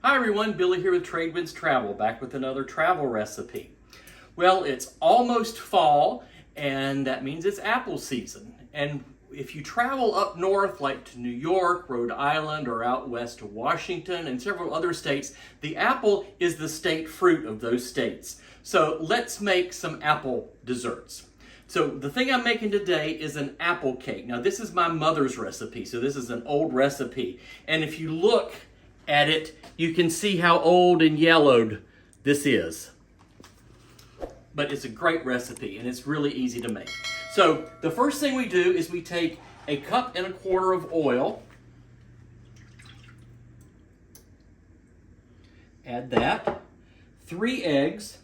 Hi everyone, Billy here with Tradewinds Travel, back with another travel recipe. Well, it's almost fall, and that means it's apple season. And if you travel up north, like to New York, Rhode Island, or out west to Washington and several other states, the apple is the state fruit of those states. So let's make some apple desserts. So the thing I'm making today is an apple cake. Now this is my mother's recipe, so this is an old recipe. And if you look at it, you can see how old and yellowed this is. But it's a great recipe and it's really easy to make. So the first thing we do is we take 1.25 cups of oil. Add that. 3 eggs.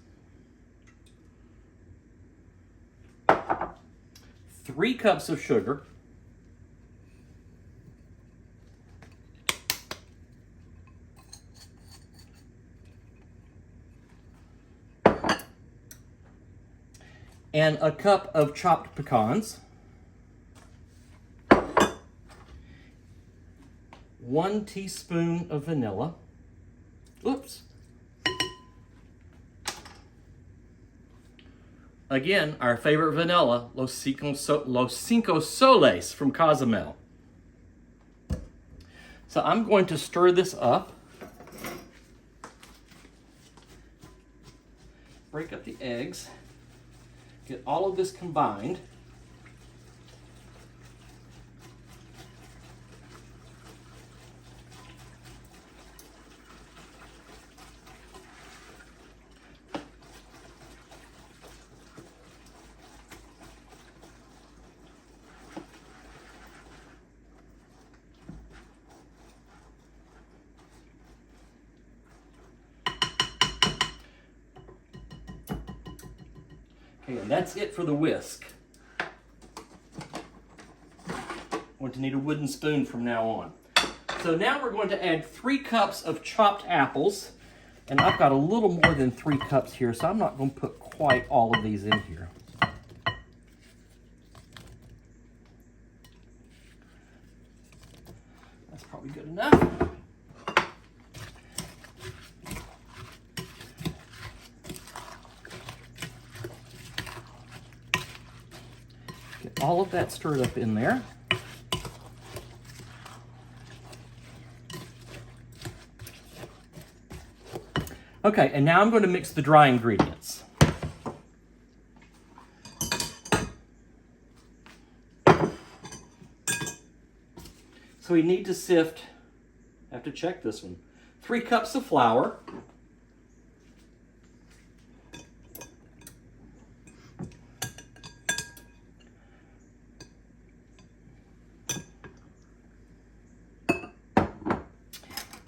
3 cups of sugar. And 1 cup of chopped pecans. 1 teaspoon of vanilla. Oops. Again, our favorite vanilla, Los Cinco Soles from Cozumel. So I'm going to stir this up. Break up the eggs. Get all of this combined. Okay, and that's it for the whisk. Going to need a wooden spoon from now on. So now we're going to add 3 cups of chopped apples. And I've got a little more than 3 cups here, so I'm not going to put quite all of these in here. That's probably good enough. Get all of that stirred up in there. Okay, and now I'm going to mix the dry ingredients. So we need to sift, I have to check this one, 3 cups of flour.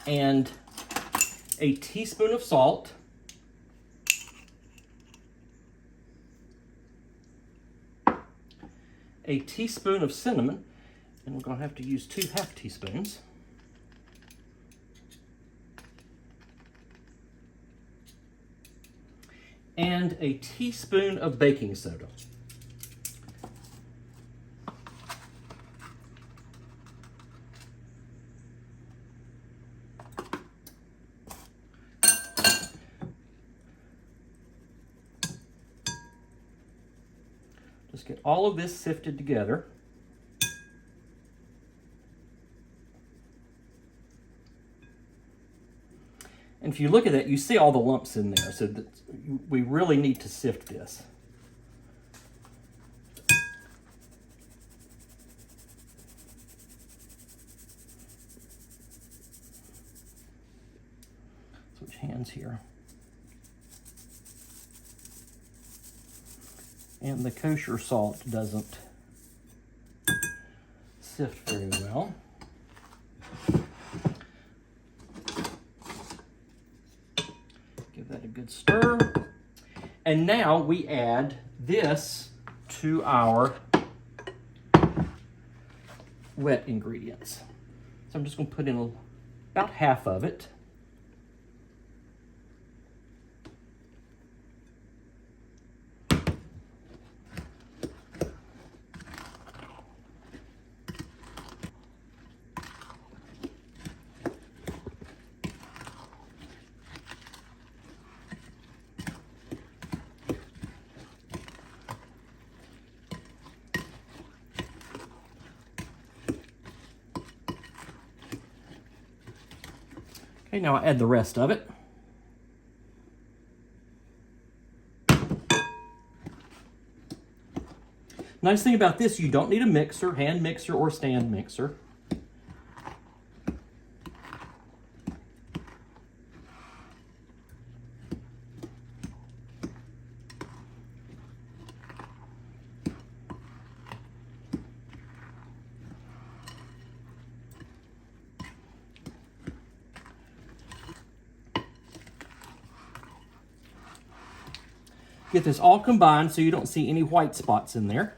And a teaspoon of salt. A teaspoon of cinnamon, and we're going to have to use 2 half teaspoons. And a teaspoon of baking soda. Just get all of this sifted together. And if you look at that, you see all the lumps in there, so that we really need to sift this. Switch hands here. And the kosher salt doesn't sift very well. Give that a good stir. And now we add this to our wet ingredients. So I'm just going to put in about half of it. Okay, now I add the rest of it. Nice thing about this, you don't need a mixer, hand mixer or stand mixer. Get this all combined so you don't see any white spots in there.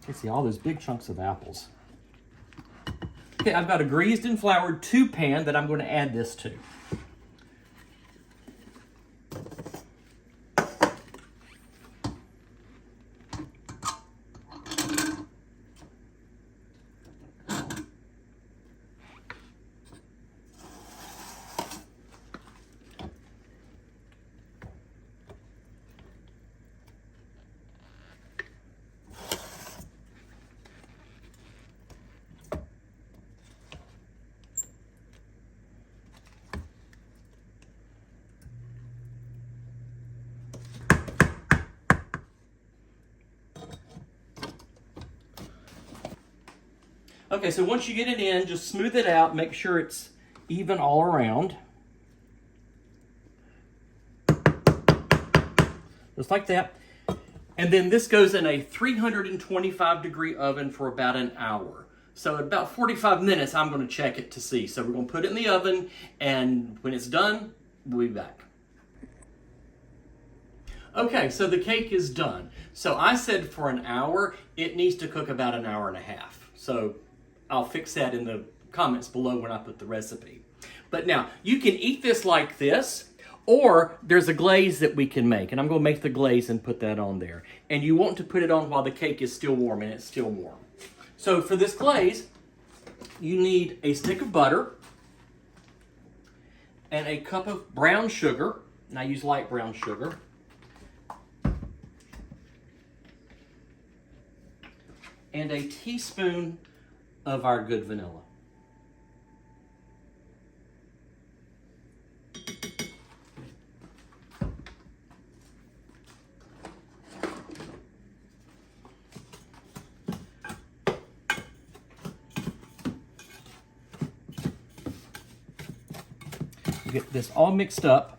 You see all those big chunks of apples. Okay, I've got a greased and floured 2 pan that I'm going to add this to. Okay, so once you get it in, just smooth it out, make sure it's even all around. Just like that. And then this goes in a 325-degree oven for about an hour. So at about 45 minutes, I'm going to check it to see. So we're going to put it in the oven, and when it's done, we'll be back. Okay, so the cake is done. So I said for an hour, it needs to cook about an hour and a half. So I'll fix that in the comments below when I put the recipe. But now, you can eat this like this, or there's a glaze that we can make. And I'm going to make the glaze and put that on there. And you want to put it on while the cake is still warm, and it's still warm. So for this glaze, you need a stick of butter and a cup of brown sugar. And I use light brown sugar. And a teaspoon of our good vanilla. Get this all mixed up.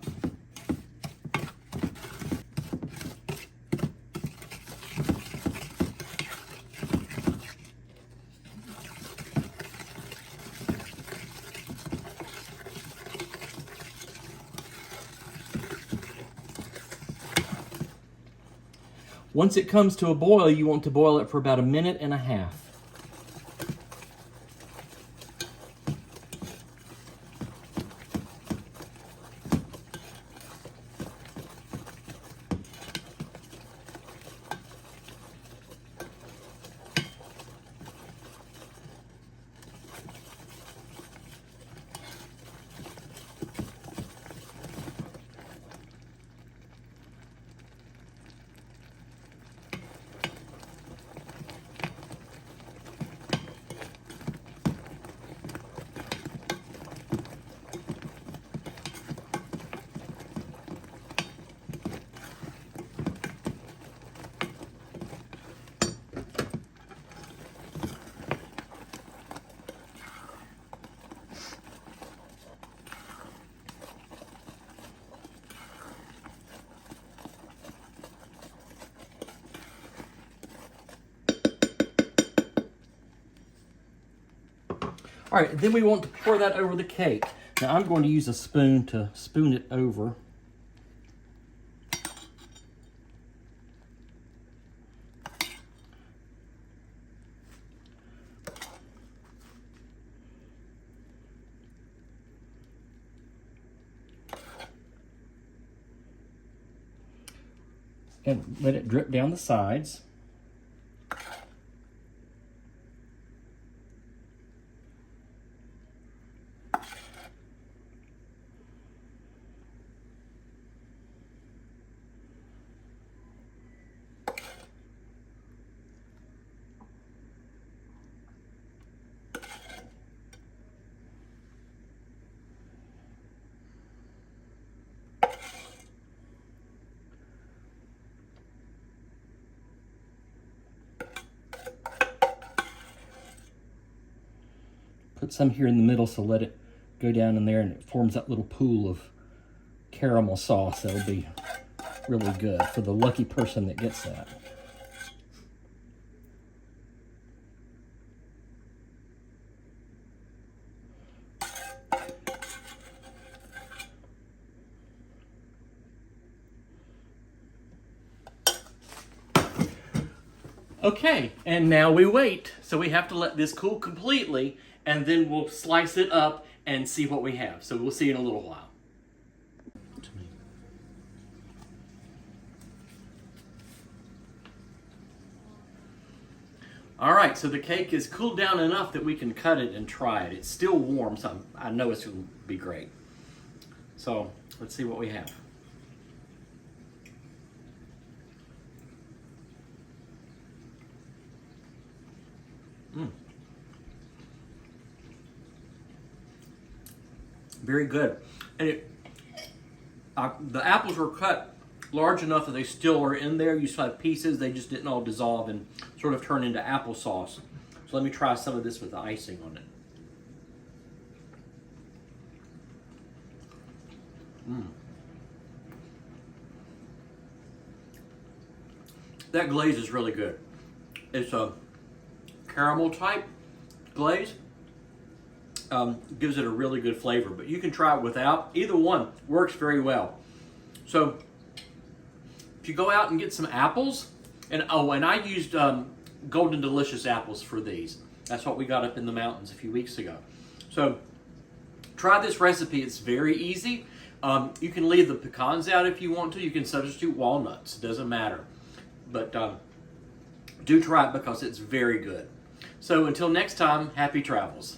Once it comes to a boil, you want to boil it for about 1.5 minutes. All right, then we want to pour that over the cake. Now I'm going to use a spoon to spoon it over. And let it drip down the sides. Put some here in the middle, so let it go down in there and it forms that little pool of caramel sauce. That'll be really good for the lucky person that gets that. Okay, and now we wait. So we have to let this cool completely, and then we'll slice it up and see what we have. So we'll see in a little while. All right, so the cake is cooled down enough that we can cut it and try it. It's still warm, so I know it's going to be great. So let's see what we have. Very good. And the apples were cut large enough that they still are in there. You still have pieces, they just didn't all dissolve and sort of turn into applesauce. So let me try some of this with the icing on it. That glaze is really good. It's a caramel type glaze. Gives it a really good flavor, but you can try it without. Either one works very well. So if you go out and get some apples, and I used Golden Delicious apples for these. That's what we got up in the mountains a few weeks ago. So try this recipe. It's very easy. You can leave the pecans out if you want to. You can substitute walnuts. It doesn't matter. But do try it because it's very good. So until next time, happy travels.